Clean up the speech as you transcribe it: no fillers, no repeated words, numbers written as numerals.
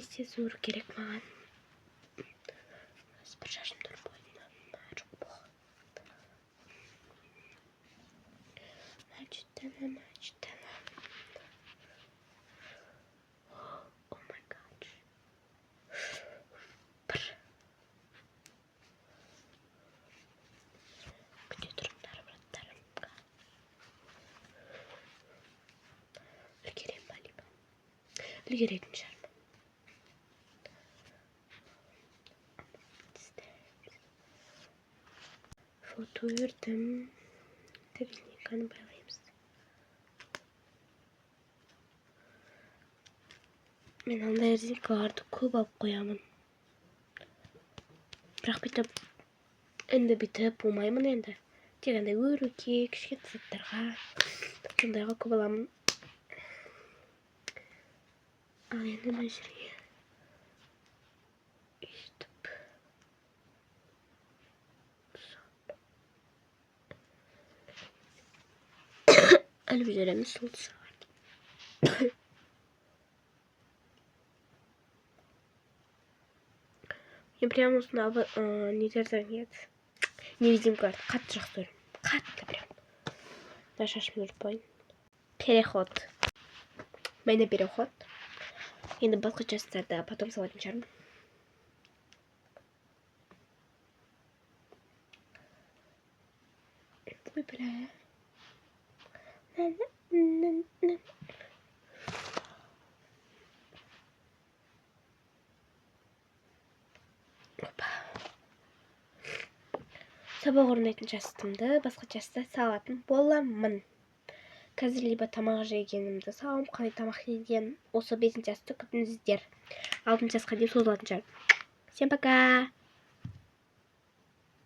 тез уру керек маған. Бір шашым тұр бойына. Жоқ бұл. Мачтана. О май гад. Бір. Күте тұрыңдар, браттарым. Үлгерем ба, либо? Үлгеретін шығармын. Фото өрдім. Тігілнеканы байлаймыз. Мен андай резинкаларды көп алып қоямын. Бірақ бүйтіп, енді бүйтіп болмаймын енді. Тек андай өруге, кішкентай заттарға, сондайға көп аламын. Ал енді мына жерге өйстіп. Іліп жүреміз сол тұсағарды. Мен прям осында нелерден еді. Невидимкаларды қатты жақсы көремін. Қатты прям. Да, шашымды өріп қойын. Переход. Менде переход. Енді басқа частарды потом салатын шығармын. Ой, бля. Сабақ орындайтын жастымды басқа жаста салатын боламын. Қазір либо тамақ жегенімді салам, қандай тамақ жеген осы 5 жасты күтіңіздер. 6 жасқа дейін созылатын шығар. Всем пока!